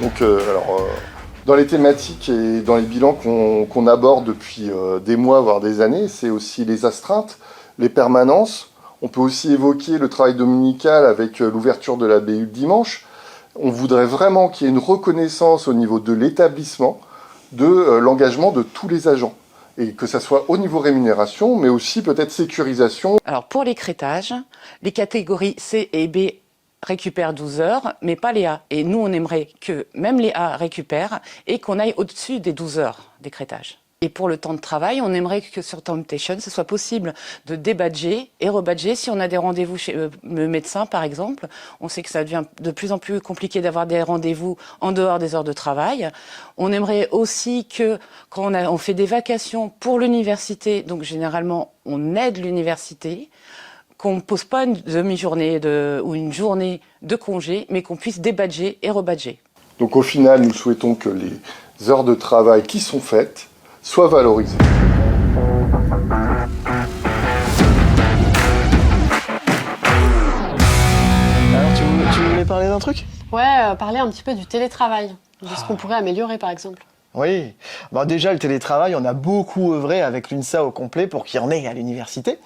Donc, dans les thématiques et dans les bilans qu'on aborde depuis des mois, voire des années, c'est aussi les astreintes, les permanences. On peut aussi évoquer le travail dominical avec l'ouverture de la BU le dimanche. On voudrait vraiment qu'il y ait une reconnaissance au niveau de l'établissement de l'engagement de tous les agents. Et que ça soit au niveau rémunération, mais aussi peut-être sécurisation. Alors pour l'écrêtage, les catégories C et B récupèrent 12 heures, mais pas les A. Et nous, on aimerait que même les A récupèrent et qu'on aille au-dessus des 12 heures d'écrêtage. Et pour le temps de travail, on aimerait que sur Temptation, ce soit possible de débadger et rebadger. Si on a des rendez-vous chez le médecin, par exemple, on sait que ça devient de plus en plus compliqué d'avoir des rendez-vous en dehors des heures de travail. On aimerait aussi que, quand on fait des vacations pour l'université, donc généralement, on aide l'université, qu'on ne pose pas une demi-journée ou une journée de congé, mais qu'on puisse débadger et rebadger. Donc au final, nous souhaitons que les heures de travail qui sont faites soient valorisées. Alors tu voulais parler d'un truc ? Ouais, parler un petit peu du télétravail, de ce qu'on pourrait améliorer par exemple. Oui, bon, déjà le télétravail, on a beaucoup œuvré avec l'UNSA au complet pour qu'il y en ait à l'université.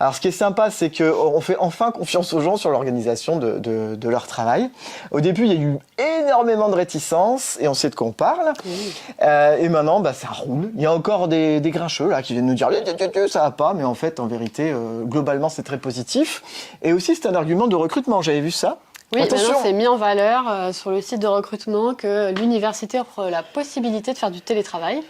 Alors ce qui est sympa, c'est qu'on fait enfin confiance aux gens sur l'organisation de leur travail. Au début, il y a eu énormément de réticences et on sait de quoi on parle. Oui. Et maintenant, ça roule. Il y a encore des grincheux là, qui viennent nous dire « ça va pas », mais en fait, en vérité, globalement, c'est très positif. Et aussi, c'est un argument de recrutement, j'avais vu ça. Oui, attention. maintenant c'est mis en valeur sur le site de recrutement que l'université offre la possibilité de faire du télétravail.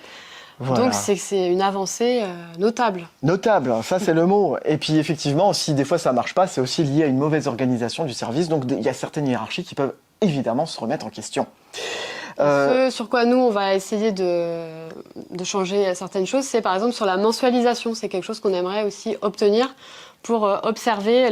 Voilà. Donc c'est une avancée notable. Notable, ça c'est le mot. Et puis effectivement, si des fois ça marche pas, c'est aussi lié à une mauvaise organisation du service. Donc il y a certaines hiérarchies qui peuvent évidemment se remettre en question. Ce sur quoi nous on va essayer de changer certaines choses, c'est par exemple sur la mensualisation. C'est quelque chose qu'on aimerait aussi obtenir pour observer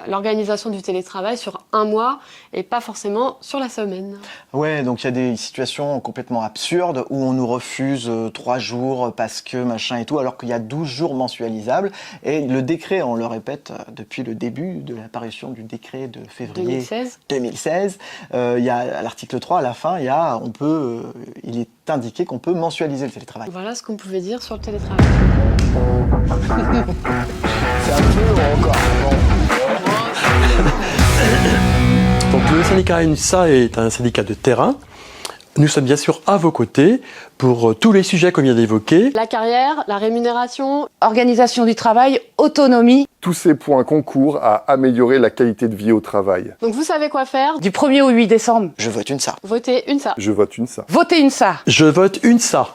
l'organisation du télétravail sur un mois et pas forcément sur la semaine. Ouais, donc il y a des situations complètement absurdes où on nous refuse 3 jours parce que machin et tout, alors qu'il y a 12 jours mensualisables. Et le décret, on le répète depuis le début de l'apparition du décret de février 2016, il y a à l'article 3, à la fin, il est indiqué qu'on peut mensualiser le télétravail. Voilà ce qu'on pouvait dire sur le télétravail. C'est un peu encore. Donc le syndicat UNSA est un syndicat de terrain. Nous sommes bien sûr à vos côtés pour tous les sujets qu'on vient d'évoquer. La carrière, la rémunération, Organisation du travail, autonomie. Tous ces points concourent à améliorer la qualité de vie au travail. donc vous savez quoi faire. Du 1er au 8 décembre, Je vote UNSA. Votez UNSA. Je vote UNSA. votez UNSA. Je vote UNSA.